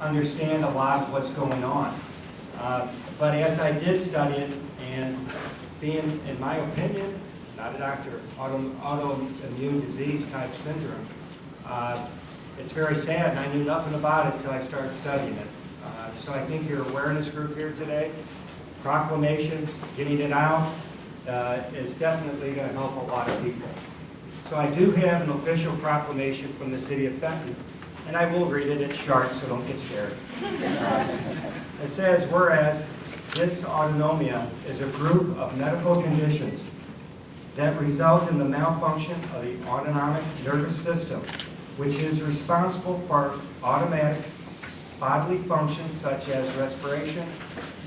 understand a lot of what's going on. But as I did study it, and being, in my opinion, not a doctor, autoimmune disease type syndrome, it's very sad, and I knew nothing about it until I started studying it. So I think your awareness group here today, proclamations, getting it out, is definitely going to help a lot of people. So I do have an official proclamation from the city of Fenton, and I will read it. It's short, so don't get scared. It says, whereas dysautonomia is a group of medical conditions that result in the malfunction of the autonomic nervous system, which is responsible for automatic bodily functions such as respiration,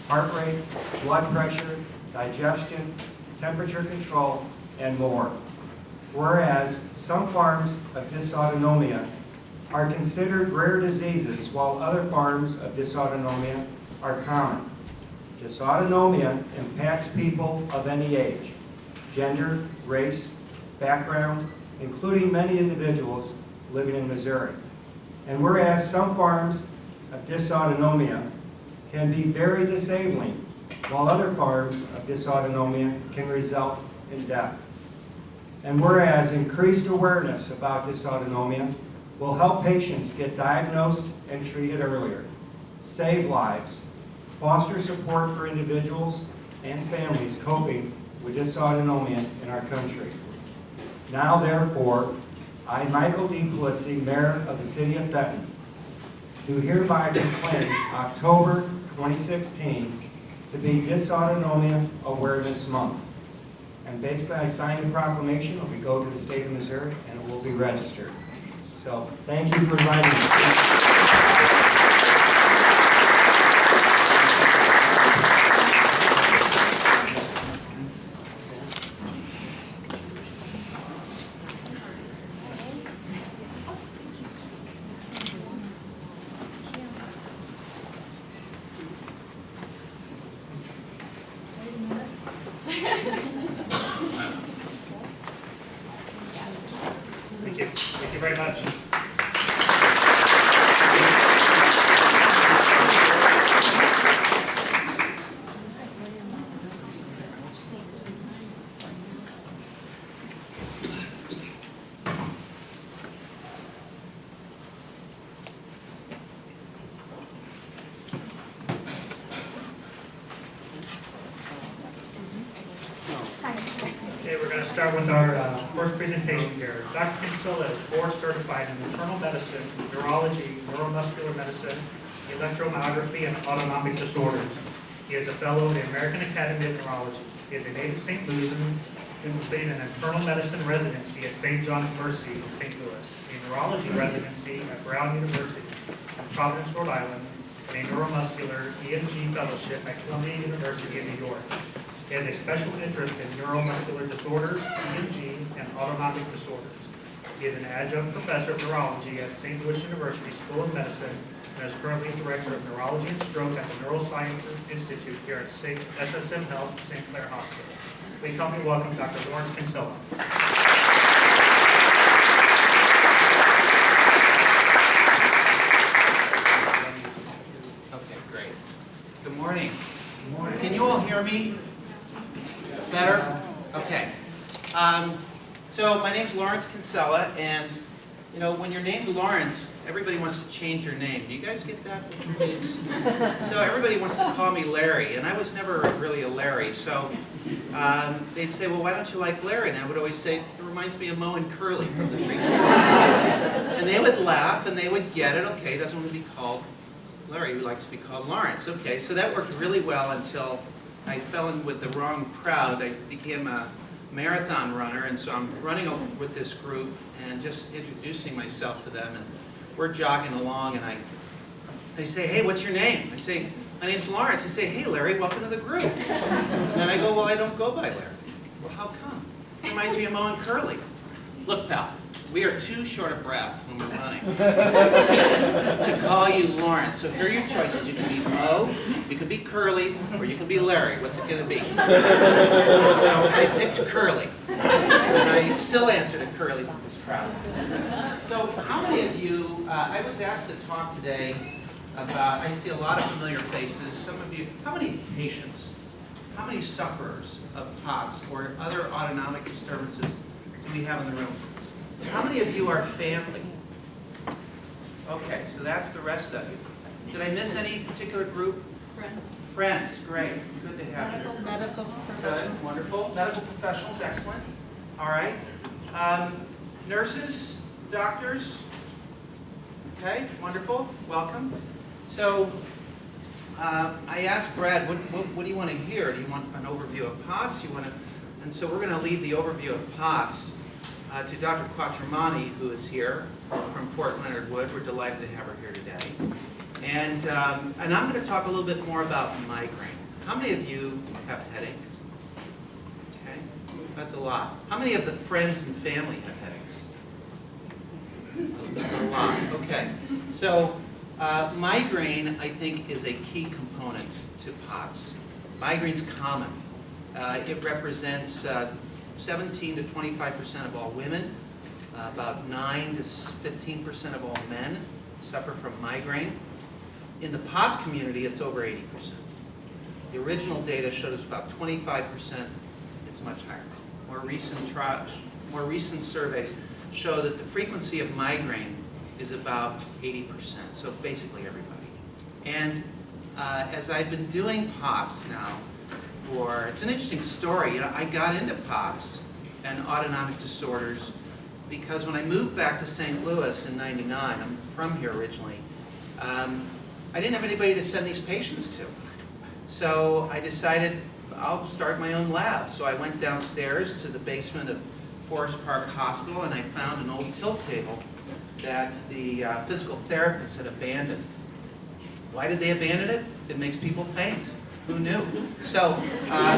heart rate, blood pressure, digestion, temperature control, and more. Whereas some forms of dysautonomia are considered rare diseases, while other forms of dysautonomia are common. Dysautonomia impacts people of any age, gender, race, background, including many individuals living in Missouri. And whereas some forms of dysautonomia can be very disabling, while other forms of dysautonomia can result in death. And whereas increased awareness about dysautonomia will help patients get diagnosed and treated earlier, save lives, foster support for individuals and families coping with dysautonomia in our country. Now, therefore, I, Michael D. Polizzi, Mayor of the City of Fenton, do hereby proclaim October 2016 to be Dysautonomia Awareness Month. And basically, I sign the proclamation, we go to the state of Missouri, and it will be registered. So, thank you for inviting me. Thank you. Thank you very much. Okay, we're going to start with our first presentation here. Dr. Kinsella is board certified in internal medicine, neurology, neuromuscular medicine, electromyography, and autonomic disorders. He is a fellow of the American Academy of Neurology. He is a native St. Louisan who completed an internal medicine residency at St. John's Mercy in St. Louis, a neurology residency at Brown University in Providence, Rhode Island, and a neuromuscular EMG fellowship at Columbia University in New York. He has a special interest in neuromuscular disorders, EMG, and autonomic disorders. He is an adjunct professor of neurology at St. Louis University School of Medicine and is currently director of neurology and stroke at the Neurosciences Institute here at SSM Health St. Clair Hospital. Please help me welcome Dr. Lawrence Kinsella. Okay, great. Good morning. Good morning. Can you all hear me? Better? Okay. So my name's Lawrence Kinsella, and you know, when you're named Lawrence, everybody wants to change your name. Do you guys get that with your names? So everybody wants to call me Larry, and I was never really a Larry. So they'd say, well, why don't you like Larry? And I would always say, it reminds me of Moe and Curly from the Three Stooges. And they would laugh, and they would get it. Okay, he doesn't want to be called Larry. He likes to be called Lawrence. Okay, so that worked really well until I fell in with the wrong crowd. I became a marathon runner, and so I'm running with this group and just introducing myself to them, and we're jogging along, and they say, hey, what's your name? I say, my name's Lawrence. They say, hey, Larry, welcome to the group. And I go, well, I don't go by Larry. Well, how come? It reminds me of Moe and Curly. Look, pal, we are too short of breath when we're running to call you Lawrence. So here are your choices. You can be Moe, you can be Curly, or you can be Larry. What's it going to be? So I picked Curly. And I still answer to Curly with this crowd. So how many of you, I was asked to talk today about, I see a lot of familiar faces. Some of you, how many patients, how many sufferers of POTS or other autonomic disturbances do we have in the room? How many of you are family? Okay, so that's the rest of you. Did I miss any particular group? Friends. Friends, great. Good to have you. Medical. Good, wonderful. Medical professionals, excellent. All right. Nurses, doctors. Okay, wonderful. Welcome. So I asked Brad, what do you want to hear? Do you want an overview of POTS? And so we're going to leave the overview of POTS to Dr. Quattromani, who is here from Fort Leonard Wood. We're delighted to have her here today. And I'm going to talk a little bit more about migraine. How many of you have headaches? Okay, that's a lot. How many of the friends and family have headaches? A lot. Okay, so migraine, I think, is a key component to POTS. Migraine's common. It represents 17 to 25% of all women, about 9 to 15% of all men suffer from migraine. In the POTS community, it's over 80%. The original data showed us about 25%. It's much higher. More recent surveys show that the frequency of migraine is about 80%, so basically everybody. And as I've been doing POTS now it's an interesting story. You know, I got into POTS and autonomic disorders because when I moved back to St. Louis in '99, I'm from here originally, I didn't have anybody to send these patients to. So I decided I'll start my own lab. So I went downstairs to the basement of Forest Park Hospital and I found an old tilt table that the physical therapist had abandoned. Why did they abandon it? It makes people faint. Who knew? So I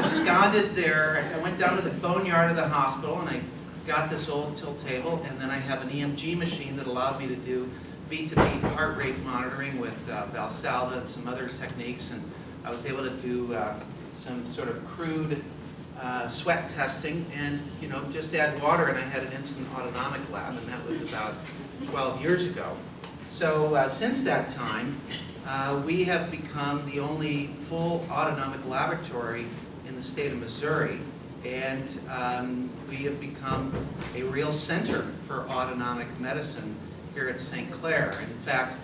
absconded there. I went down to the boneyard of the hospital and I got this old tilt table, and then I have an EMG machine that allowed me to do beat-to-beat heart rate monitoring with Valsalva and some other techniques, and I was able to do some sort of crude sweat testing and, you know, just add water and I had an instant autonomic lab, and that was about 12 years ago. So since that time, we have become the only full autonomic laboratory in the state of Missouri, and we have become a real center for autonomic medicine here at St. Clair. In fact,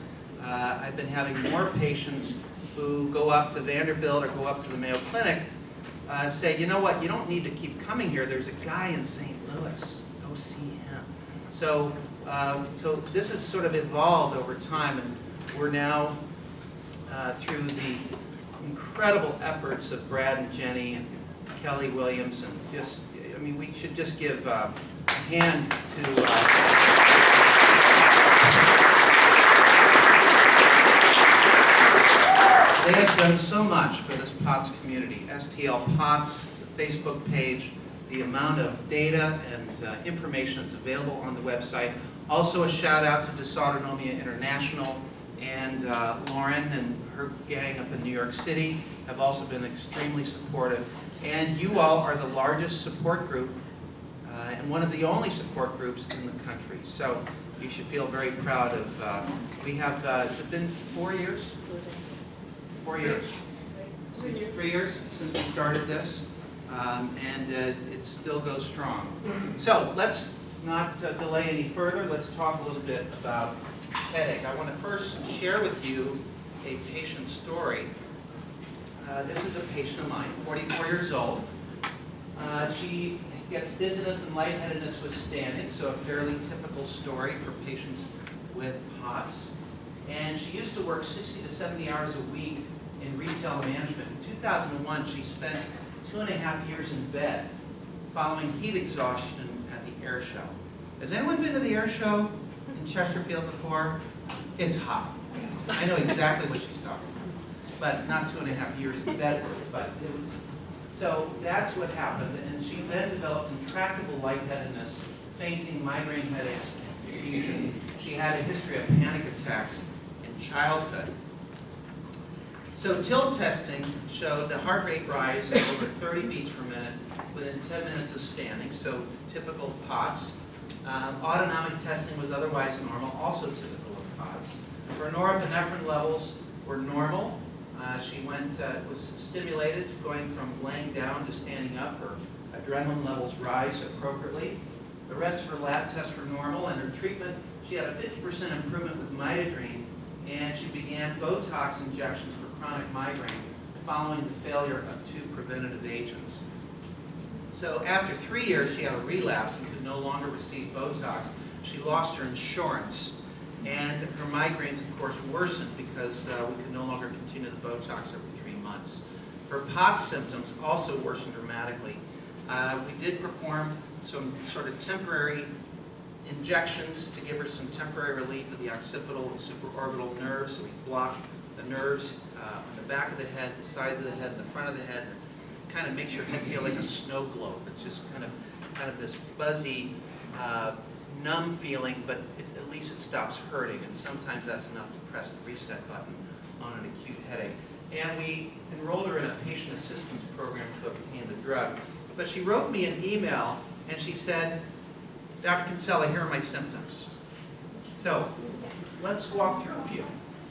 I've been having more patients who go up to Vanderbilt or go up to the Mayo Clinic say, you know what, you don't need to keep coming here. There's a guy in St. Louis. Go see him. So this has sort of evolved over time, and we're now, through the incredible efforts of Brad and Jenny and Kelly Williams, and just, I mean, we should just give a hand to they have done so much for this POTS community. STL POTS, the Facebook page, the amount of data and information that's available on the website. Also a shout out to Dysautonomia International, and Lauren and her gang up in New York City have also been extremely supportive. And you all are the largest support group and one of the only support groups in the country. So you should feel very proud of, we have, has it been 4 years? 4 years. 3 years since we started this, and it still goes strong. So let's not delay any further. Let's talk a little bit about headache. I want to first share with you a patient story. This is a patient of mine, 44 years old. She gets dizziness and lightheadedness with standing, so a fairly typical story for patients with POTS. And she used to work 60 to 70 hours a week in retail management. In 2001, she spent 2.5 years in bed following heat exhaustion at the air show. Has anyone been to the air show in Chesterfield before? It's hot. I know exactly what she's talking about, but not 2.5 years in bed. But it was, so that's what happened, and she then developed intractable lightheadedness, fainting, migraine headaches, confusion. She had a history of panic attacks in childhood. So tilt testing showed the heart rate rise of over 30 beats per minute within 10 minutes of standing, so typical POTS. Autonomic testing was otherwise normal, also typical of POTS. Her norepinephrine levels were normal. She was stimulated going from laying down to standing up. Her adrenaline levels rise appropriately. The rest of her lab tests were normal, and her treatment, she had a 50% improvement with midodrine, and she began Botox injections for chronic migraine following the failure of 2 preventative agents. So after 3 years, she had a relapse and could no longer receive Botox. She lost her insurance, and her migraines, of course, worsened because we could no longer continue the Botox every 3 months. Her POTS symptoms also worsened dramatically. We did perform some sort of temporary injections to give her some temporary relief of the occipital and supraorbital nerves. So we block the nerves on the back of the head, the sides of the head, and the front of the head. Kind of makes your head feel like a snow globe. It's just kind of this buzzy, numb feeling, but at least it stops hurting. And sometimes that's enough to press the reset button on an acute headache. And we enrolled her in a patient assistance program to obtain the drug. But she wrote me an email, and she said, "Dr. Kinsella, here are my symptoms." So let's walk through a few.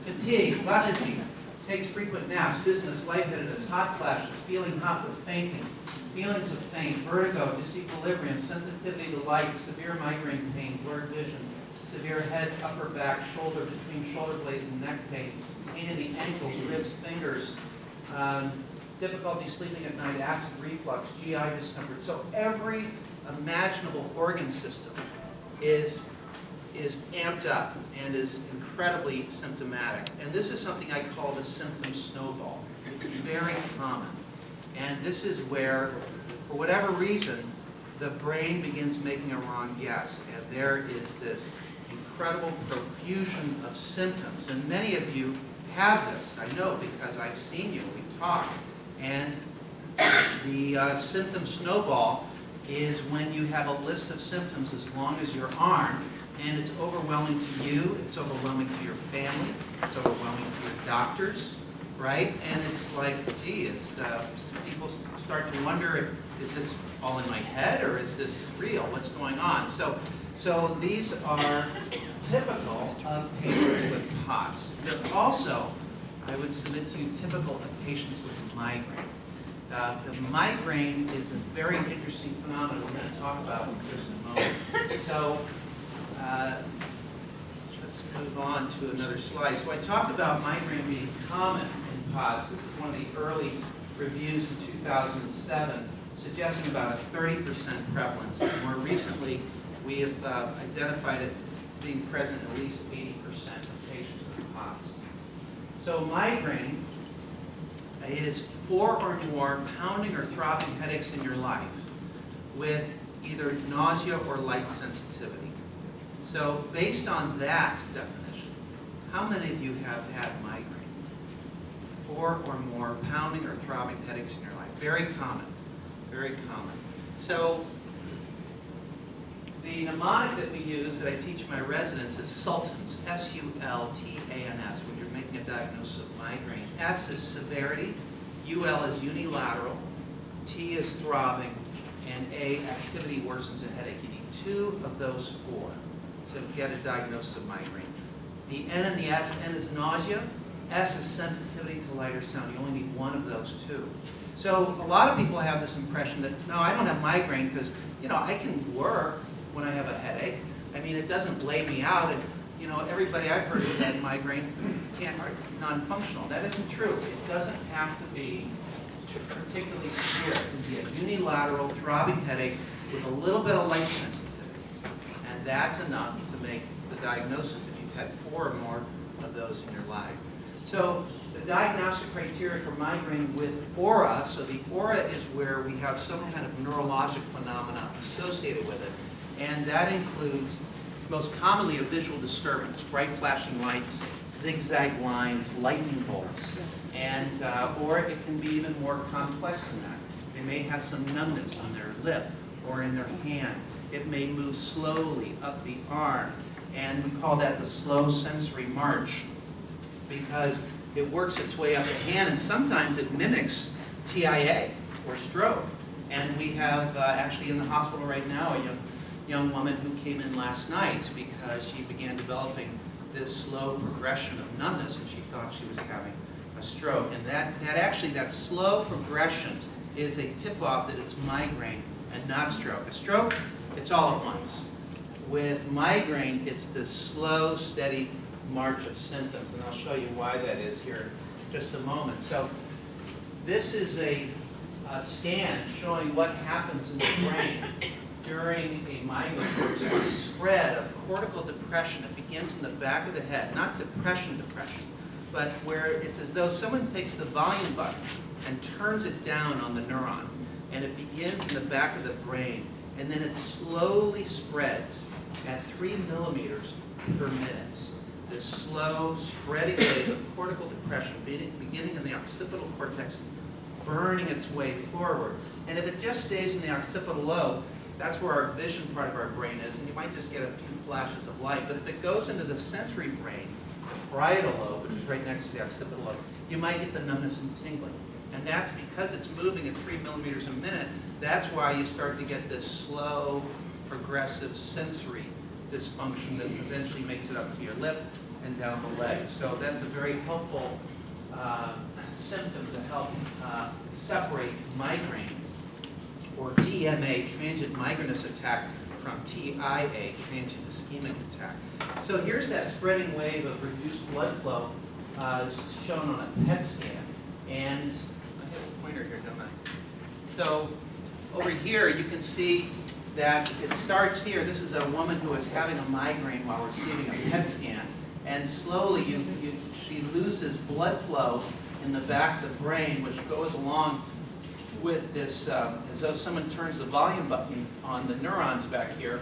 Fatigue, lethargy, takes frequent naps, dizziness, lightheadedness, hot flashes, feeling hot with fainting, feelings of faint, vertigo, disequilibrium, sensitivity to light, severe migraine pain, blurred vision, severe head, upper back, shoulder, between shoulder blades and neck pain, pain in the ankles, wrists, fingers, difficulty sleeping at night, acid reflux, GI discomfort. So every imaginable organ system is amped up and is incredibly symptomatic. And this is something I call the symptom snowball. It's very common. And this is where, for whatever reason, the brain begins making a wrong guess. And there is this incredible profusion of symptoms. And many of you have this. I know because I've seen you. We talk. And the symptom snowball is when you have a list of symptoms as long as your arm, and it's overwhelming to you, it's overwhelming to your family, it's overwhelming to your doctors, right? And it's like, geez, people start to wonder, is this all in my head or is this real? What's going on? So these are typical of patients with POTS. They're also, I would submit to you, typical of patients with migraine. The migraine is a very interesting phenomenon we're going to talk about in just a moment. So let's move on to another slide. So I talked about migraine being common in POTS. This is one of the early reviews in 2007, suggesting about a 30% prevalence. And more recently, we have identified it being present in at least 80% of patients with POTS. So migraine is 4 or more pounding or throbbing headaches in your life with either nausea or light sensitivity. So based on that definition, how many of you have had migraine? 4 or more pounding or throbbing headaches in your life. Very common, very common. So the mnemonic that we use that I teach my residents is SULTANS, S-U-L-T-A-N-S, when you're making a diagnosis of migraine. S is severity, UL is unilateral, T is throbbing, and A, activity worsens a headache. You need 2 of those 4 to get a diagnosis of migraine. The N and the S, N is nausea, S is sensitivity to light or sound. You only need 1 of those 2. So a lot of people have this impression that, no, I don't have migraine because, I can work when I have a headache. I mean, it doesn't lay me out. And, everybody I've heard who had migraine can't, are non-functional. That isn't true. It doesn't have to be particularly severe. It can be a unilateral throbbing headache with a little bit of light sensitivity. And that's enough to make the diagnosis if you've had 4 or more of those in your life. So the diagnostic criteria for migraine with aura, so the aura is where we have some kind of neurologic phenomena associated with it. And that includes, most commonly, a visual disturbance, bright flashing lights, zigzag lines, lightning bolts. And, or it can be even more complex than that. They may have some numbness on their lip or in their hand. It may move slowly up the arm. And we call that the slow sensory march because it works its way up the hand, and sometimes it mimics TIA or stroke. And we have actually in the hospital right now a young woman who came in last night because she began developing this slow progression of numbness, and she thought she was having a stroke. And that slow progression is a tip-off that it's migraine and not stroke. A stroke, it's all at once. With migraine, it's this slow, steady march of symptoms, and I'll show you why that is here in just a moment. So this is a scan showing what happens in the brain during a migraine. There's a spread of cortical depression. It begins in the back of the head, not depression, but where it's as though someone takes the volume button and turns it down on the neuron, and it begins in the back of the brain, and then it slowly spreads at 3 millimeters per minute. This slow spreading wave of cortical depression beginning in the occipital cortex, burning its way forward. And if it just stays in the occipital lobe, that's where our vision part of our brain is, and you might just get a few flashes of light. But if it goes into the sensory brain, the parietal lobe, which is right next to the occipital lobe, you might get the numbness and tingling. And that's because it's moving at 3 millimeters a minute. That's why you start to get this slow, progressive sensory dysfunction that eventually makes it up to your lip and down the leg. So that's a very helpful symptom to help separate migraine, or TMA, transient migrainous attack, from TIA, transient ischemic attack. So here's that spreading wave of reduced blood flow shown on a PET scan. And I have a pointer here, don't I? So over here you can see that it starts here. This is a woman who is having a migraine while receiving a PET scan. And slowly she loses blood flow in the back of the brain, which goes along with this, as though someone turns the volume button on the neurons back here.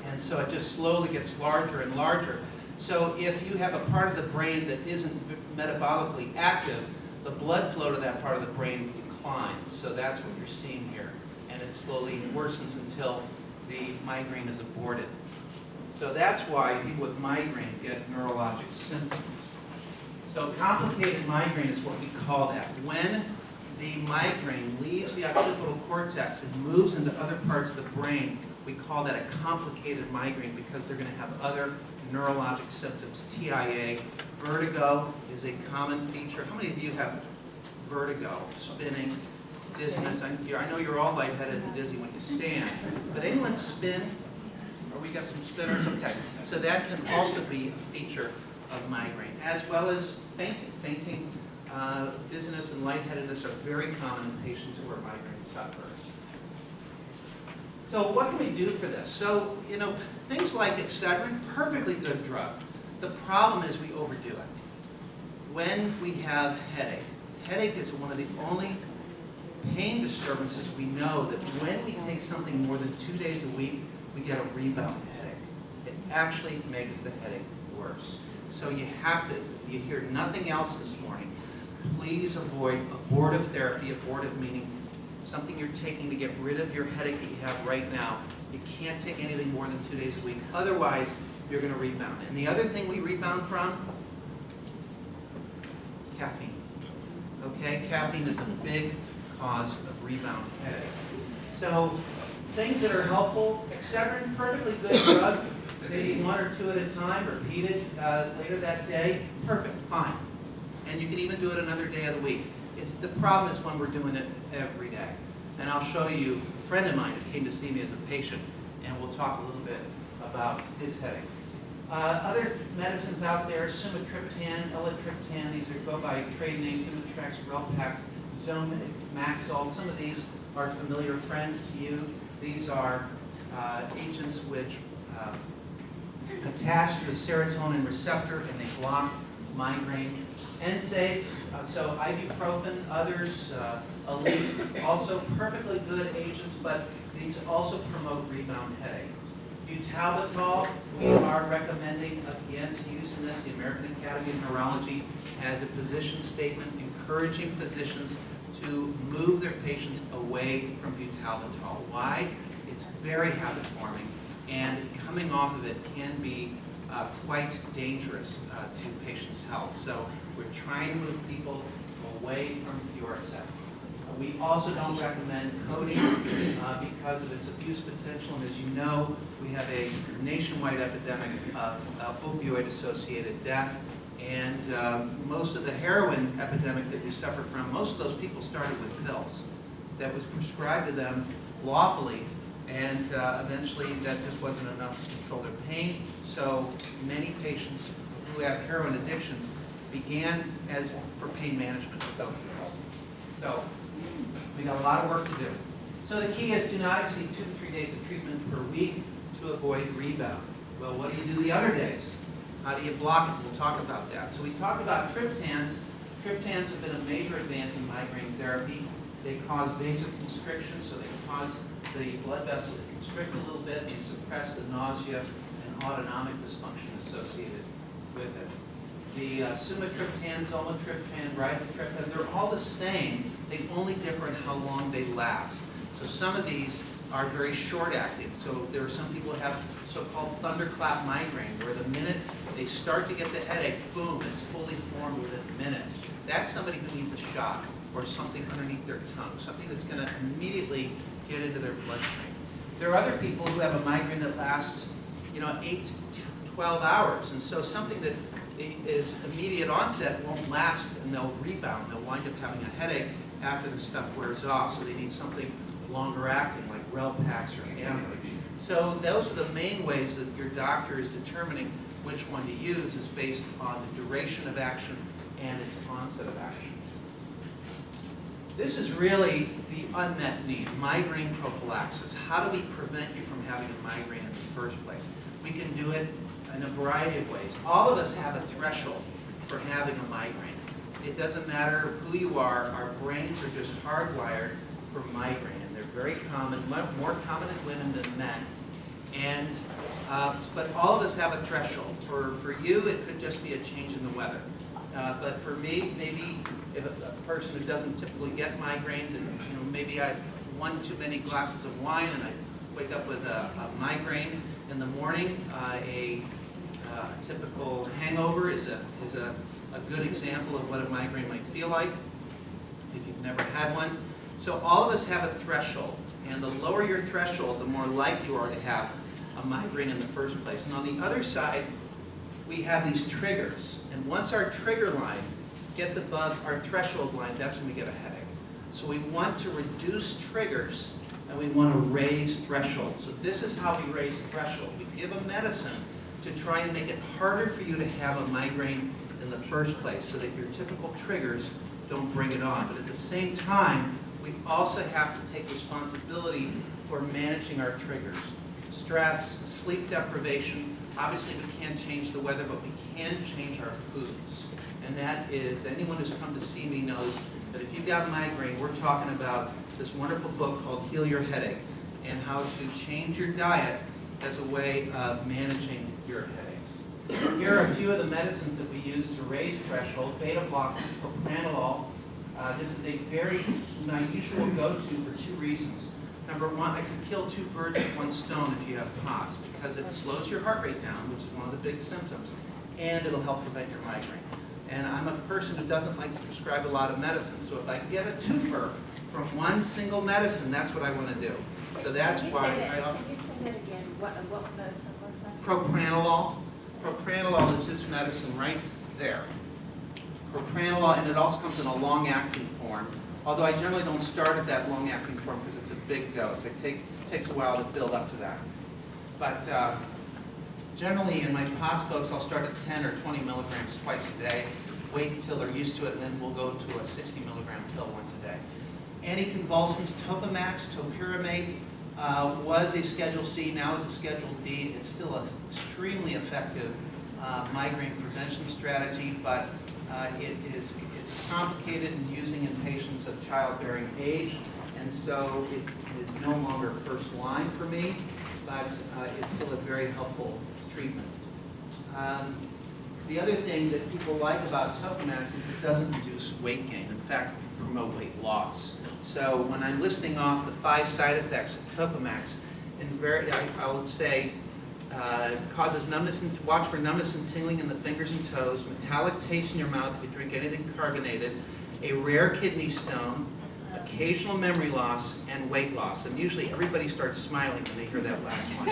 And so it just slowly gets larger and larger. So if you have a part of the brain that isn't metabolically active, the blood flow to that part of the brain declines. So that's what you're seeing here. And it slowly worsens until the migraine is aborted. So that's why people with migraine get neurologic symptoms. So complicated migraine is what we call that. When the migraine leaves the occipital cortex and moves into other parts of the brain, we call that a complicated migraine because they're going to have other neurologic symptoms. TIA, vertigo is a common feature. How many of you have vertigo, spinning, dizziness? I know you're all lightheaded and dizzy when you stand, but anyone spin? Or we got some spinners? Okay. So that can also be a feature of migraine, as well as fainting. Fainting, dizziness, and lightheadedness are very common in patients who are migraine sufferers. So what can we do for this? So, things like Excedrin, perfectly good drug. The problem is we overdo it. When we have headache is one of the only pain disturbances we know that when we take something more than 2 days a week, we get a rebound headache. It actually makes the headache worse. So you hear nothing else this morning, please avoid abortive therapy. Abortive meaning something you're taking to get rid of your headache that you have right now. You can't take anything more than 2 days a week. Otherwise, you're going to rebound. And the other thing we rebound from, caffeine. Okay, caffeine is a big cause of rebound headache. So things that are helpful, Excedrin, perfectly good drug. Maybe 1 or 2 at a time, repeated later that day. Perfect, fine. And you can even do it another day of the week. The problem is when we're doing it every day. And I'll show you a friend of mine who came to see me as a patient, and we'll talk a little bit about his headaches. Other medicines out there, sumatriptan, elatriptan, these go by trade names, Imitrex, Relpax, Zone, Maxol. Some of these are familiar friends to you. These are agents which attach to the serotonin receptor and they block migraine. NSAIDs, so ibuprofen, others, Aleve, also perfectly good agents, but these also promote rebound headache. Butalbital, we are recommending against using this. The American Academy of Neurology has a position statement encouraging physicians to move their patients away from butalbital. Why? It's very habit-forming, and coming off of it can be quite dangerous to patients' health. So we're trying to move people away from Fioricet. We also don't recommend codeine because of its abuse potential, and as you know, we have a nationwide epidemic of opioid-associated death, and most of the heroin epidemic that we suffer from, most of those people started with pills that was prescribed to them lawfully, and eventually that just wasn't enough to control their pain, so many patients who have heroin addictions began as for pain management with opioids. So we got a lot of work to do. So the key is do not exceed 2 to 3 days of treatment per week to avoid rebound. Well, what do you do the other days? How do you block it? We'll talk about that. So we talked about triptans. Triptans have been a major advance in migraine therapy. They cause vasoconstriction, so they cause the blood vessel to constrict a little bit. They suppress the nausea and autonomic dysfunction associated with it. The sumatriptan, zolmitriptan, rizatriptan, they're all the same. They only differ in how long they last. So some of these are very short-acting. So there are some people who have so-called thunderclap migraine, where the minute they start to get the headache, boom, it's fully formed within minutes. That's somebody who needs a shot or something underneath their tongue, something that's going to immediately get into their bloodstream. There are other people who have a migraine that lasts, 8 to 12 hours, and so something that is immediate onset won't last, and they'll rebound. They'll wind up having a headache after the stuff wears off, so they need something longer acting, like Relpax or Ambien. So those are the main ways that your doctor is determining which one to use, is based on the duration of action and its onset of action. This is really the unmet need, migraine prophylaxis. How do we prevent you from having a migraine in the first place? We can do it in a variety of ways. All of us have a threshold for having a migraine. It doesn't matter who you are, our brains are just hardwired for migraine, and they're very common, more common in women than men. And, but all of us have a threshold. For you, it could just be a change in the weather. But for me, maybe if a person who doesn't typically get migraines, and maybe I've one too many glasses of wine and I wake up with a migraine in the morning, a typical hangover is a good example of what a migraine might feel like if you've never had one. So all of us have a threshold, and the lower your threshold, the more likely you are to have a migraine in the first place. And on the other side, we have these triggers, and once our trigger line gets above our threshold line, that's when we get a headache. So we want to reduce triggers, and we want to raise thresholds. So this is how we raise threshold. We give a medicine to try and make it harder for you to have a migraine in the first place, so that your typical triggers don't bring it on. But at the same time, we also have to take responsibility for managing our triggers. Stress, sleep deprivation. Obviously, we can't change the weather, but we can change our foods. And that is, anyone who's come to see me knows that if you've got migraine, we're talking about this wonderful book called Heal Your Headache, and how to change your diet as a way of managing your headaches. Here are a few of the medicines that we use to raise threshold. Beta blockers, propranolol. This is a very unusual go-to for two reasons. Number one, I could kill two birds with one stone if you have POTS, because it slows your heart rate down, which is one of the big symptoms, and it'll help prevent your migraine. And I'm a person who doesn't like to prescribe a lot of medicine, so if I can get a twofer from one single medicine, that's what I want to do. So that's why I often... Can you say that again? What medicine was that? Propranolol. Propranolol is this medicine right there. Propranolol, and it also comes in a long-acting form. Although I generally don't start at that long-acting form because it's a big dose. It takes a while to build up to that. But generally in my POTS folks, I'll start at 10 or 20 milligrams twice a day, wait until they're used to it, and then we'll go to a 60 milligram pill once a day. Anticonvulsants, Topamax, topiramate, was a Schedule C, now is a Schedule D. It's still an extremely effective migraine prevention strategy, but it's complicated in using in patients of childbearing age, and so it is no longer first line for me, but it's still a very helpful treatment. The other thing that people like about Topamax is it doesn't induce weight gain. In fact, promote weight loss. So when I'm listing off the 5 side effects of Topamax, I would say causes numbness and watch for numbness and tingling in the fingers and toes, metallic taste in your mouth if you drink anything carbonated, a rare kidney stone, occasional memory loss, and weight loss. And usually everybody starts smiling when they hear that last one,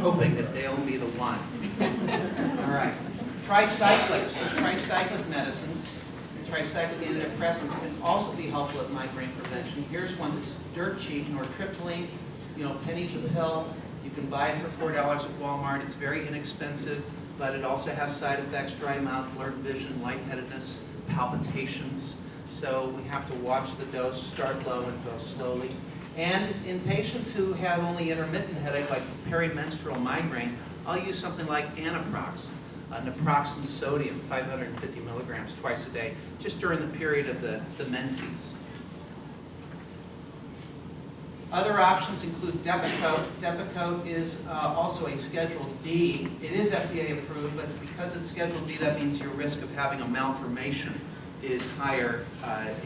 hoping that they'll be the one. All right. Tricyclics, so tricyclic medicines, tricyclic antidepressants can also be helpful at migraine prevention. Here's one that's dirt cheap, nortriptyline, pennies a pill. You can buy it for $4 at Walmart. It's very inexpensive, but it also has side effects: dry mouth, blurred vision, lightheadedness, palpitations. So we have to watch the dose, start low and go slowly. And in patients who have only intermittent headache, like perimenstrual migraine, I'll use something like Anaprox, naproxen sodium, 550 milligrams twice a day, just during the period of the menses. Other options include Depakote. Depakote is also a Schedule D. It is FDA approved, but because it's Schedule D, that means your risk of having a malformation is higher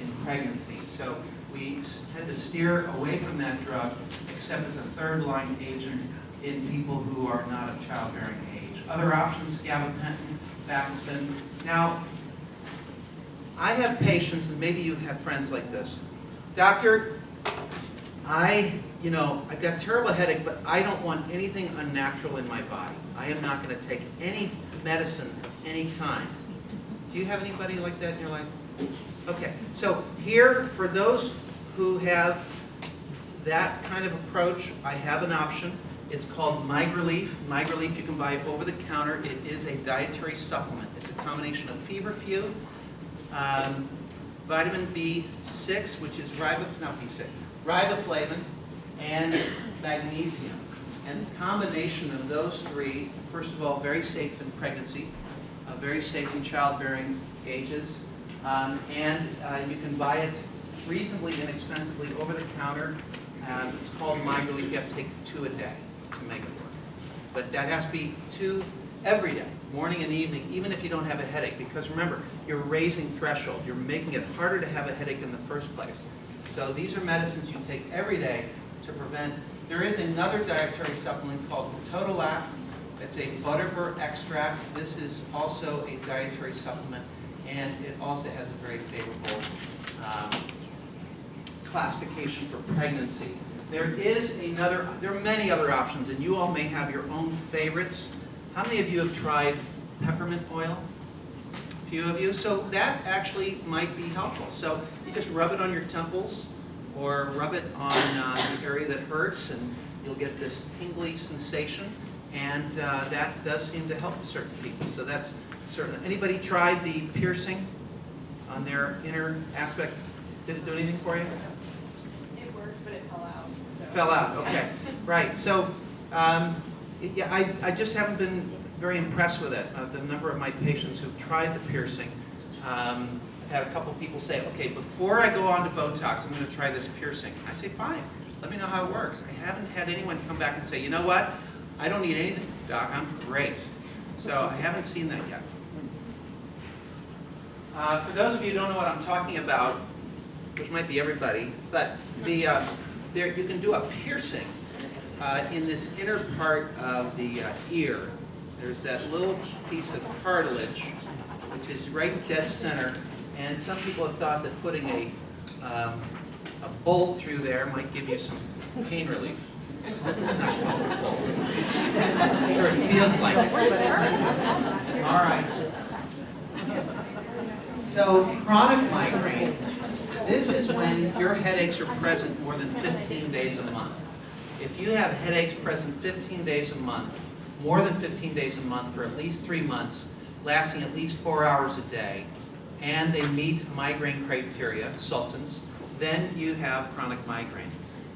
in pregnancy. So we tend to steer away from that drug, except as a third-line agent in people who are not of childbearing age. Other options: gabapentin, baclofen. Now, I have patients, and maybe you have friends like this. Doctor, I've got terrible headache, but I don't want anything unnatural in my body. I am not going to take any medicine of any kind. Do you have anybody like that in your life? Okay, so here, for those who have that kind of approach, I have an option. It's called MyGrelief. MyGrelief you can buy over the counter. It is a dietary supplement. It's a combination of feverfew, vitamin B6, which is riboflavin, and magnesium. And the combination of those three, first of all, very safe in pregnancy, very safe in childbearing ages, and you can buy it reasonably inexpensively over the counter. It's called MyGrelief. You have to take 2 a day to make it work. But that has to be 2 every day, morning and evening, even if you don't have a headache, because remember, you're raising threshold. You're making it harder to have a headache in the first place. So these are medicines you take every day to prevent. There is another dietary supplement called Totolac. It's a butterbur extract. This is also a dietary supplement, and it also has a very favorable classification for pregnancy. There are many other options, and you all may have your own favorites. How many of you have tried peppermint oil? A few of you. So that actually might be helpful. So you just rub it on your temples or rub it on the area that hurts, and you'll get this tingly sensation. And that does seem to help certain people. So that's certainly. Anybody tried the piercing on their inner aspect? Did it do anything for you? It worked, but it fell out. So. Fell out. Okay. Right. So yeah, I just haven't been very impressed with it. The number of my patients who've tried the piercing. I've had a couple people say, okay, before I go on to Botox, I'm going to try this piercing. I say, fine. Let me know how it works. I haven't had anyone come back and say, you know what? I don't need anything, Doc. I'm great. So I haven't seen that yet. For those of you who don't know what I'm talking about, which might be everybody, but you can do a piercing in this inner part of the ear. There's that little piece of cartilage, which is right dead center, and some people have thought that putting a bolt through there might give you some pain relief. It's not helpful. I'm sure it feels like it. All right. So chronic migraine, this is when your headaches are present more than 15 days a month. If you have headaches present 15 days a month, more than 15 days a month for at least 3 months, lasting at least 4 hours a day, and they meet migraine criteria, sultans, then you have chronic migraine.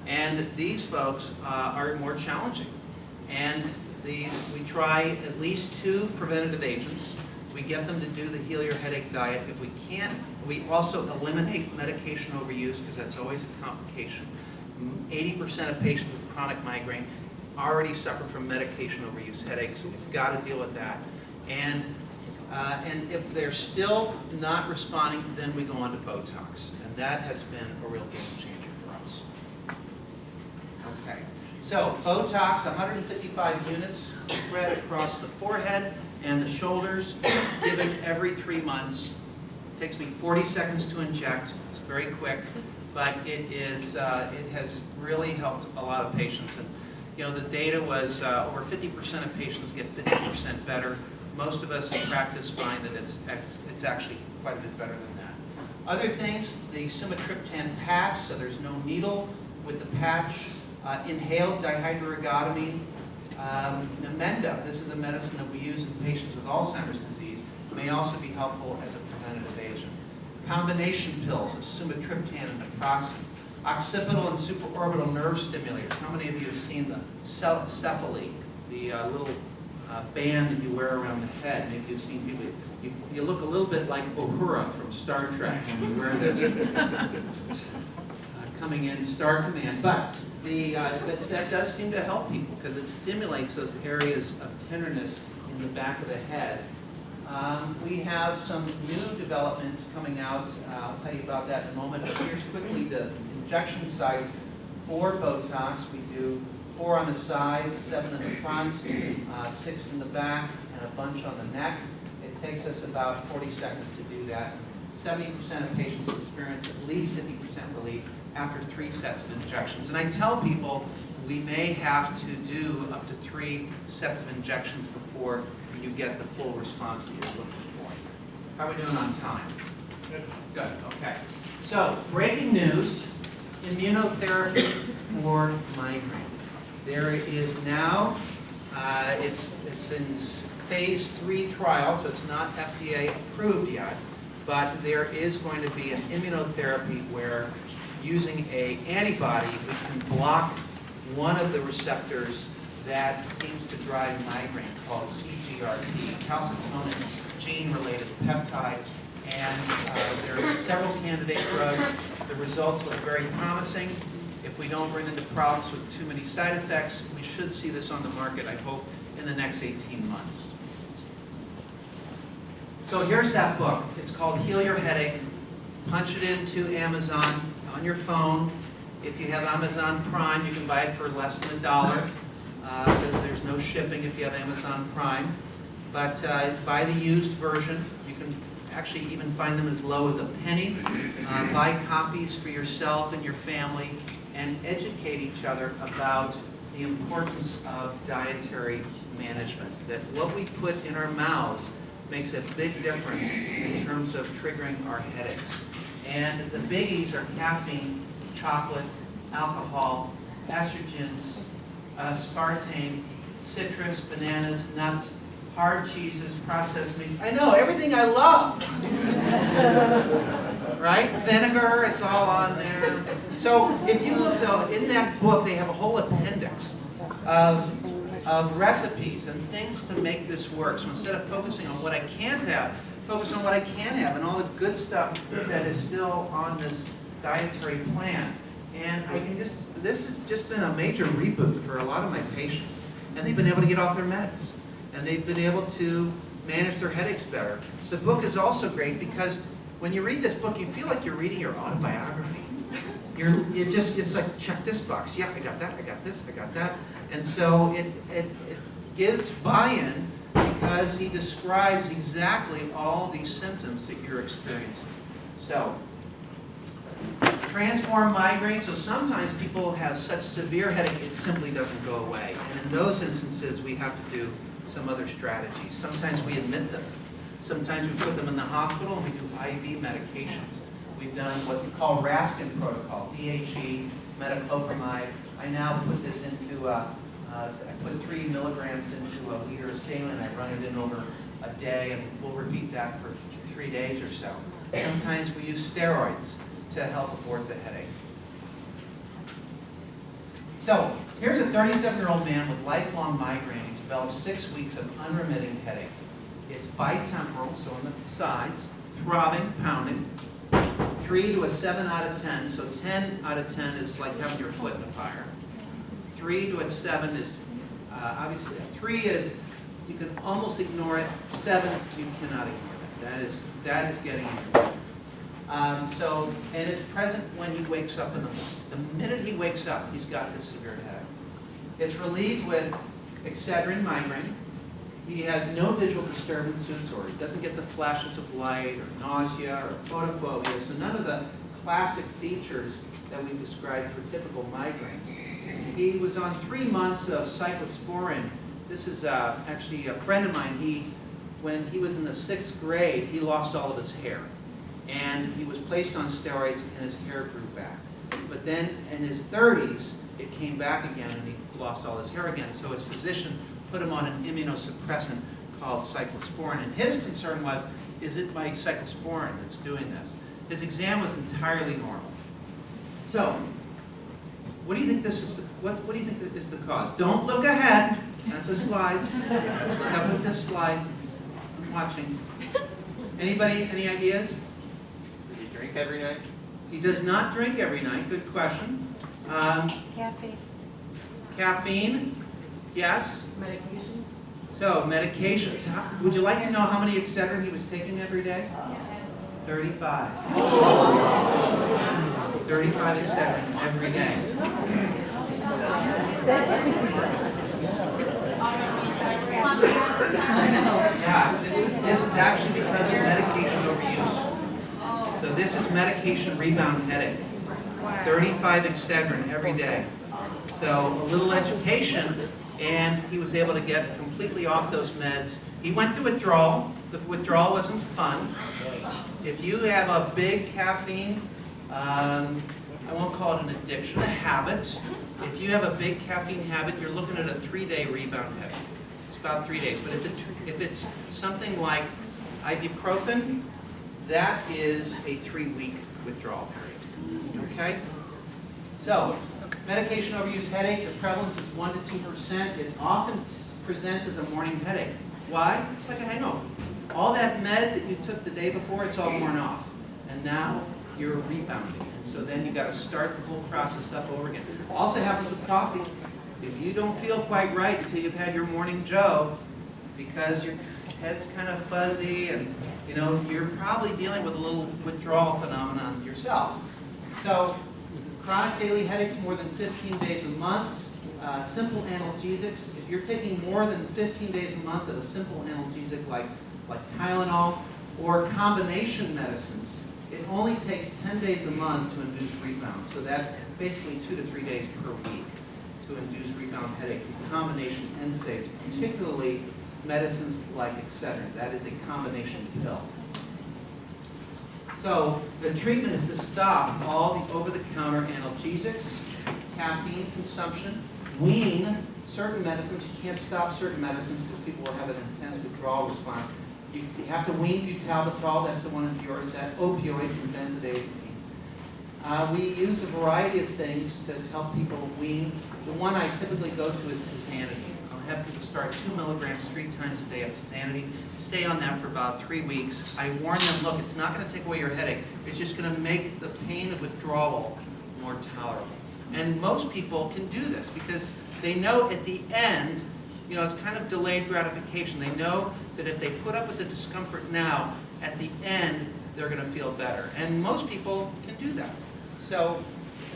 And these folks are more challenging. And we try at least 2 preventative agents. We get them to do the Heal Your Headache diet. If we can't, we also eliminate medication overuse, because that's always a complication. 80% of patients with chronic migraine already suffer from medication overuse headaches, so we've got to deal with that. And if they're still not responding, then we go on to Botox. And that has been a real game changer for us. Okay, so Botox, 155 units spread across the forehead and the shoulders, given every 3 months. It takes me 40 seconds to inject. It's very quick. but it has really helped a lot of patients. And the data was over 50% of patients get 50% better. Most of us in practice find that it's actually quite a bit better than that. Other things, the sumatriptan patch, so there's no needle with the patch. Inhaled dihydroergotamine. Namenda, this is a medicine that we use in patients with Alzheimer's disease, may also be helpful as a preventative agent. Combination pills of sumatriptan and naproxen. Occipital and supraorbital nerve stimulators. How many of you have seen the cephaly, the little band that you wear around the head? Maybe you've seen people, you look a little bit like Uhura from Star Trek when you wear this. Coming in, Star Command. But that does seem to help people because it stimulates those areas of tenderness in the back of the head. We have some new developments coming out. I'll tell you about that in a moment. But here's quickly the injection sites for Botox. We do 4 on the sides, 7 in the front, 6 in the back, and a bunch on the neck. It takes us about 40 seconds to do that. 70% of patients experience at least 50% relief after 3 sets of injections. And I tell people we may have to do up to 3 sets of injections before you get the full response that you're looking for. How are we doing on time? Good, okay. So, breaking news, immunotherapy for migraine. There is now, it's in phase 3 trial, so it's not FDA approved yet, but there is going to be an immunotherapy where using an antibody, we can block one of the receptors that seems to drive migraine called CGRP, calcitonin gene-related peptide. And there are several candidate drugs. The results look very promising. If we don't run into problems with too many side effects, we should see this on the market, I hope, in the next 18 months. So here's that book. It's called Heal Your Headache. Punch it into Amazon on your phone. If you have Amazon Prime, you can buy it for less than $1 because there's no shipping if you have Amazon Prime. But buy the used version. You can actually even find them as low as a penny. Buy copies for yourself and your family and educate each other about the importance of dietary management. That what we put in our mouths makes a big difference in terms of triggering our headaches. And the biggies are caffeine, chocolate, alcohol, estrogens, aspartame, citrus, bananas, nuts, hard cheeses, processed meats. I know, everything I love. Right? Vinegar, it's all on there. So if you look, though, in that book, they have a whole appendix of recipes and things to make this work. So instead of focusing on what I can't have, focus on what I can have and all the good stuff that is still on this dietary plan. And this has just been a major reboot for a lot of my patients. And they've been able to get off their meds. And they've been able to manage their headaches better. The book is also great because when you read this book, you feel like you're reading your autobiography. It's like, check this box. Yeah, I got that, I got this, I got that. And so it gives buy-in because he describes exactly all these symptoms that you're experiencing. So, transform migraine. So sometimes people have such severe headache, it simply doesn't go away. And in those instances, we have to do some other strategies. Sometimes we admit them. Sometimes we put them in the hospital and we do IV medications. We've done what we call Raskin protocol, DHE, metoclopramide. I now put this into, I put 3 milligrams into a liter of saline. I run it in over a day, and we'll repeat that for 3 days or so. Sometimes we use steroids to help abort the headache. So, here's a 37-year-old man with lifelong migraine who developed 6 weeks of unremitting headache. It's bitemporal, so on the sides, throbbing, pounding. 3 to a 7 out of 10, so 10 out of 10 is like having your foot in a fire. 3 to a 7 is, obviously, 3 is, you can almost ignore it. 7, you cannot ignore it. That is getting in your way. And it's present when he wakes up in the morning. The minute he wakes up, he's got this severe headache. It's relieved with Excedrin migraine. He has no visual disturbances, or he doesn't get the flashes of light, or nausea, or photophobia. So none of the classic features that we described for typical migraine. He was on 3 months of cyclosporin. This is actually a friend of mine. When he was in the 6th grade, he lost all of his hair. And he was placed on steroids and his hair grew back. But then in his 30s, it came back again and he lost all his hair again. So his physician put him on an immunosuppressant called cyclosporin. And his concern was, is it my cyclosporin that's doing this? His exam was entirely normal. So, what do you think this is? What do you think is the cause? Don't look ahead at the slides. Look up at this slide. I'm watching. Anybody? Any ideas? Does he drink every night? He does not drink every night. Good question. Caffeine. Caffeine? Yes. Medications? So medications. Would you like to know how many Excedrin he was taking every day? 35. 35 Excedrin every day. Yeah, this is actually because of medication overuse. So this is medication rebound headache. 35 Excedrin every day. So a little education, and he was able to get completely off those meds. He went through withdrawal. The withdrawal wasn't fun. If you have a big caffeine, I won't call it an addiction, a habit. If you have a big caffeine habit, you're looking at a 3-day rebound headache. It's about 3 days. But if it's something like ibuprofen, that is a 3-week withdrawal period. Okay? So, medication overuse headache, the prevalence is 1 to 2%. It often presents as a morning headache. Why? It's like a hangover. All that med that you took the day before, it's all worn off. And now you're rebounding. And so then you got to start the whole process up over again. Also happens with coffee. If you don't feel quite right until you've had your morning Joe, because your head's kind of fuzzy and you're probably dealing with a little withdrawal phenomenon yourself. So chronic daily headaches more than 15 days a month. Simple analgesics. If you're taking more than 15 days a month of a simple analgesic like Tylenol or combination medicines, it only takes 10 days a month to induce rebound. So that's basically 2 to 3 days per week to induce rebound headache with combination NSAIDs, particularly medicines like Excedrin. That is a combination pill. So the treatment is to stop all the over-the-counter analgesics, caffeine consumption, wean certain medicines. You can't stop certain medicines because people will have an intense withdrawal response. You have to wean butalbital, that's the one in Fioricet, opioids and benzodiazepines. We use a variety of things to help people wean. The one I typically go to is Tizanidine. I'll have people start 2 milligrams 3 times a day of Tizanidine. Stay on that for about 3 weeks. I warn them, look, it's not going to take away your headache. It's just going to make the pain of withdrawal more tolerable. And most people can do this because they know at the end, it's kind of delayed gratification. They know that if they put up with the discomfort now, at the end, they're going to feel better. And most people can do that. So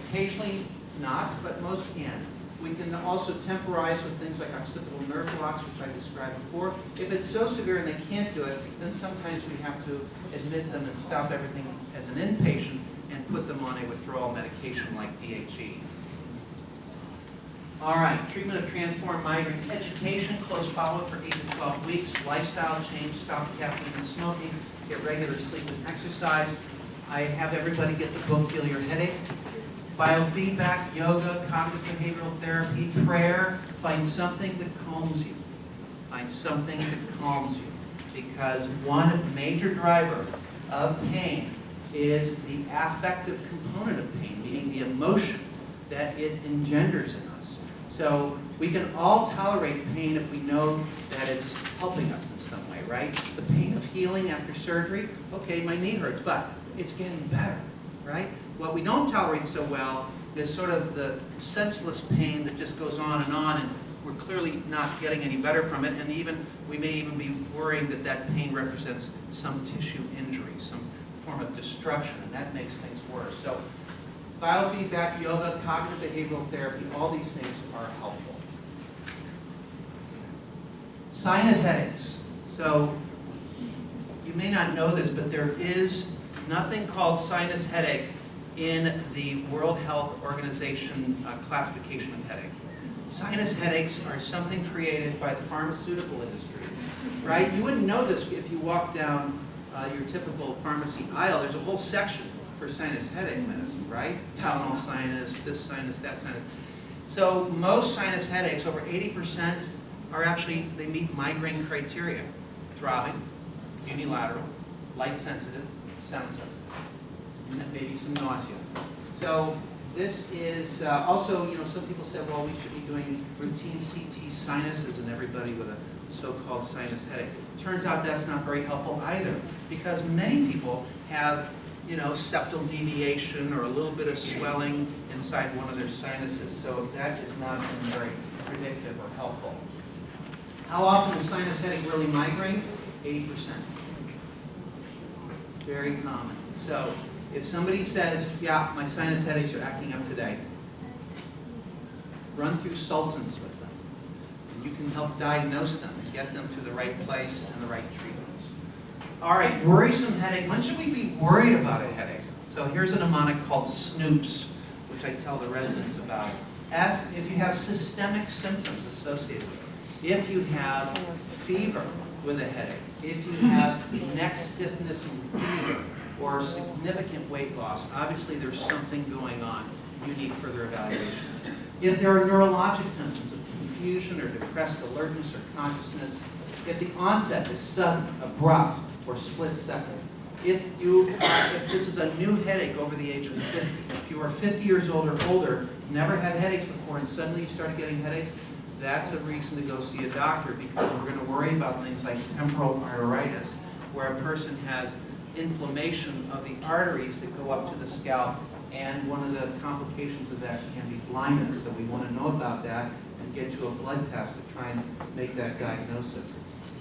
occasionally not, but most can. We can also temporize with things like occipital nerve blocks, which I described before. If it's so severe and they can't do it, then sometimes we have to admit them and stop everything as an inpatient and put them on a withdrawal medication like DHE. All right, treatment of transformed migraine. Education, close follow-up for 8 to 12 weeks. Lifestyle change, stop caffeine and smoking, get regular sleep and exercise. I have everybody get the book, Heal Your Headache. Biofeedback, yoga, cognitive behavioral therapy, prayer. Find something that calms you. Find something that calms you. Because one major driver of pain is the affective component of pain, meaning the emotion that it engenders in us. So we can all tolerate pain if we know that it's helping us in some way, right? The pain of healing after surgery, okay, my knee hurts, but it's getting better, right? What we don't tolerate so well is sort of the senseless pain that just goes on, and we're clearly not getting any better from it, and we may even be worrying that that pain represents some tissue injury, some form of destruction, and that makes things worse. So biofeedback, yoga, cognitive behavioral therapy, all these things are helpful. Sinus headaches. So you may not know this, but there is nothing called sinus headache in the World Health Organization classification of headache. Sinus headaches are something created by the pharmaceutical industry, right? You wouldn't know this if you walk down your typical pharmacy aisle. There's a whole section for sinus headache medicine, right? Tylenol sinus, this sinus, that sinus. So most sinus headaches, over 80%, are actually, they meet migraine criteria. Throbbing, unilateral, light sensitive, sound sensitive, and maybe some nausea. So this is also, some people said, well, we should be doing routine CT sinuses in everybody with a so-called sinus headache. Turns out that's not very helpful either, because many people have, septal deviation or a little bit of swelling inside one of their sinuses. So that is not very predictive or helpful. How often is sinus headache really migraine? 80%. Very common. So if somebody says, yeah, my sinus headaches are acting up today, run through sultans with them. And you can help diagnose them and get them to the right place and the right treatments. All right, worrisome headache. When should we be worried about a headache? So here's a mnemonic called SNOOPS, which I tell the residents about. As if you have systemic symptoms associated with it. If you have fever with a headache, if you have neck stiffness and fever, or significant weight loss, obviously there's something going on. You need further evaluation. If there are neurologic symptoms of confusion or depressed alertness or consciousness, if the onset is sudden, abrupt, or split second, if this is a new headache over the age of 50, if you are 50 years old or older, never had headaches before, and suddenly you started getting headaches, that's a reason to go see a doctor, because we're going to worry about things like temporal arteritis, where a person has inflammation of the arteries that go up to the scalp, and one of the complications of that can be blindness. So we want to know about that and get you a blood test to try and make that diagnosis.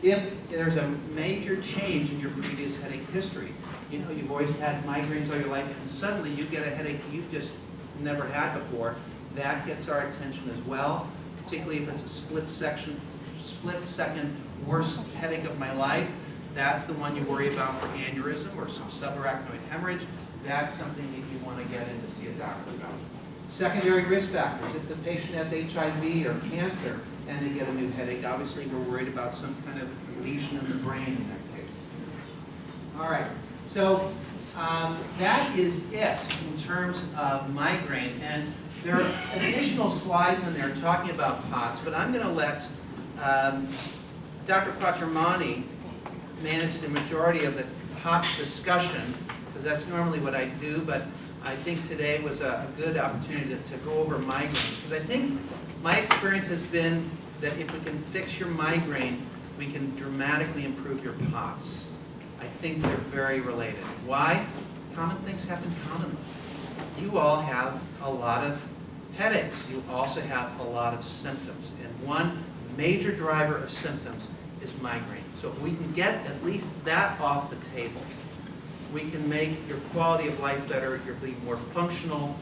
If there's a major change in your previous headache history, you've always had migraines all your life, and suddenly you get a headache you've just never had before, that gets our attention as well, particularly if it's a split second worst headache of my life. That's the one you worry about for aneurysm or some subarachnoid hemorrhage. That's something that you want to get in to see a doctor about. Secondary risk factors. If the patient has HIV or cancer and they get a new headache, obviously we're worried about some kind of lesion in the brain in that case. All right, so that is it in terms of migraine. And there are additional slides in there talking about POTS, but I'm going to let Dr. Quattromani manage the majority of the POTS discussion, because that's normally what I do, but I think today was a good opportunity to go over migraine, because I think my experience has been that if we can fix your migraine, we can dramatically improve your POTS. I think they're very related. Why? Common things happen commonly. You all have a lot of headaches. You also have a lot of symptoms, and one major driver of symptoms is migraine. So if we can get at least that off the table, we can make your quality of life better, you'll be more functional.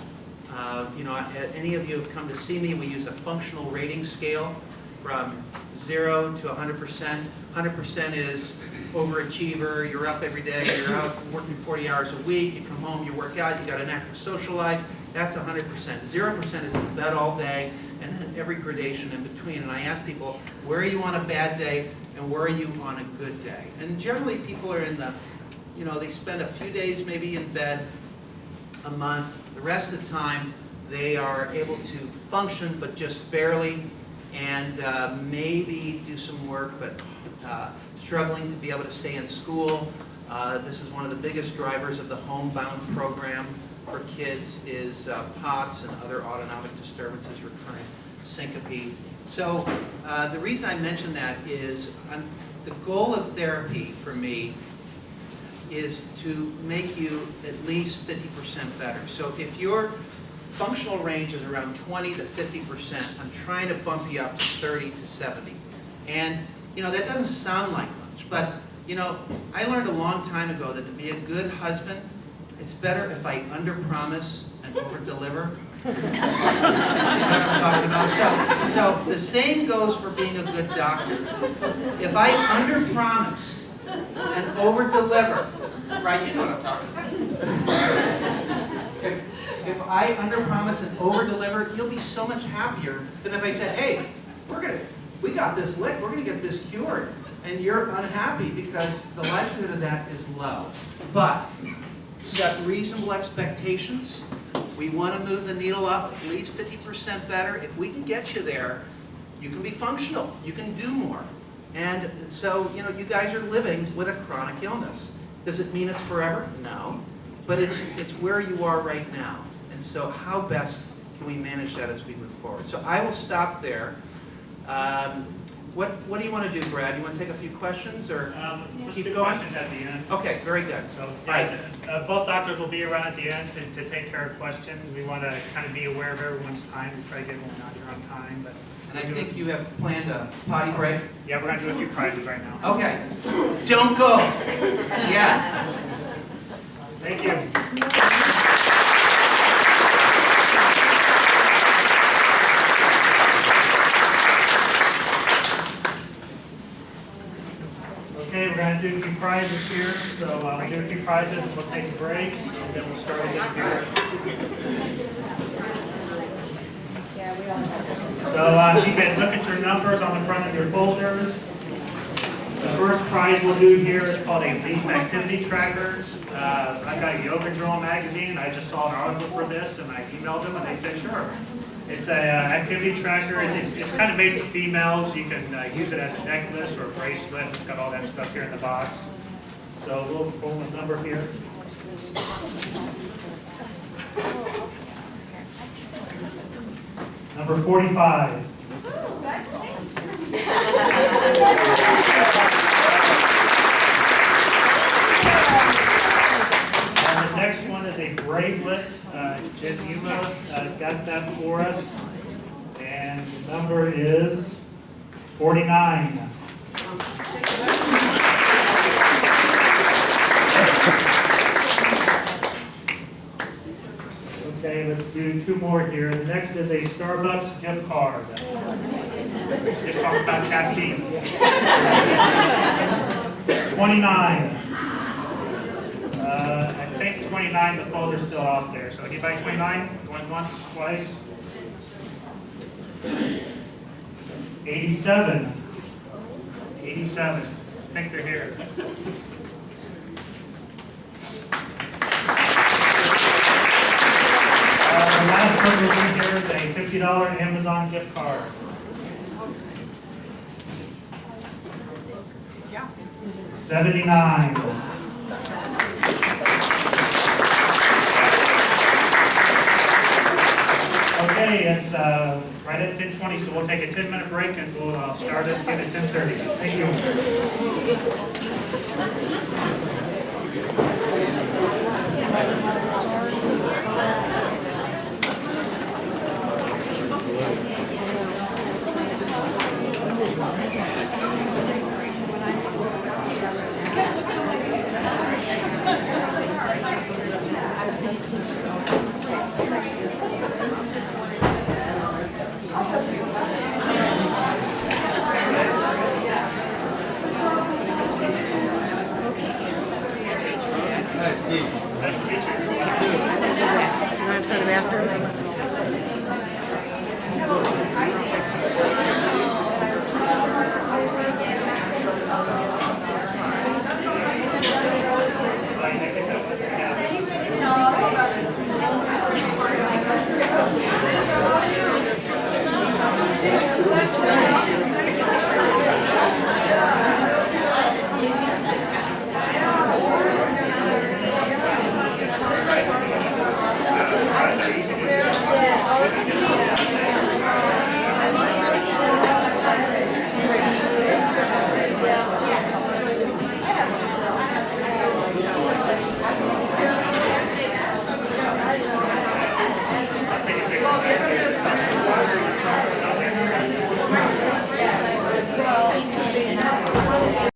Any of you have come to see me, we use a functional rating scale from 0 to 100%. 100% is overachiever, you're up every day, you're out working 40 hours a week, you come home, you work out, you got an active social life, that's 100%. 0% is in bed all day, and then every gradation in between. And I ask people, where are you on a bad day and where are you on a good day? And generally people are in the, they spend a few days maybe in bed, a month. The rest of the time they are able to function, but just barely, and maybe do some work, but struggling to be able to stay in school. This is one of the biggest drivers of the Homebound program for kids is POTS and other autonomic disturbances, recurrent syncope. So the reason I mention that is the goal of therapy for me is to make you at least 50% better. So if your functional range is around 20 to 50%, I'm trying to bump you up to 30 to 70. And that doesn't sound like much, but I learned a long time ago that to be a good husband, it's better if I under-promise and over-deliver. You know what I'm talking about? So the same goes for being a good doctor. If I under-promise and over-deliver, right, you know what I'm talking about. I underpromise and overdeliver, you'll be so much happier than if I said, hey, we got this licked, we're gonna get this cured. And you're unhappy because the likelihood of that is low. But set reasonable expectations. We want to move the needle up at least 50% better. If we can get you there, you can be functional. You can do more. And so, you know, you guys are living with a chronic illness. Does it mean it's forever? No. But it's where you are right now. And so how best can we manage that as we move forward? So I will stop there. What do you want to do, Brad? You want to take a few questions or Let's keep do going? questions at the end. Okay, very good. So, Right. both doctors will be around at the end to take care of questions. We want to kind of be aware of everyone's time and try to get everyone out here on time. But And I think you have planned a potty break. yeah, we're going to do a few prizes right now. Okay. Don't go. Yeah. Thank you. Okay, we're going to do a few prizes here. So we'll do a few prizes, and we'll take a break, and then we'll start again here. So you can look at your numbers on the front of your folders. The first prize we'll do here is called a Leap Activity Tracker. I got a Yoga Journal magazine. I just saw an article for this, and I emailed them, and they said, sure. It's an activity tracker. It's kind of made for females. You can use it as a necklace or a bracelet. It's got all that stuff here in the box. So we'll pull the number here. Number 45. And the next one is a bracelet. Geneva got that for us. And the number is 49. Okay, let's do two more here. The next is a Starbucks gift card. Just talk about caffeine. 29. I think 29, the folder's still out there. So anybody 29? Going once, twice? 87. 87. I think they're here. The last person here is a $50 Amazon gift card. Yeah. 79. Okay, it's right at 10:20, so we'll take a 10-minute break and we'll start it again at 10:30. Thank you. Nice to meet you. You want to go to the bathroom?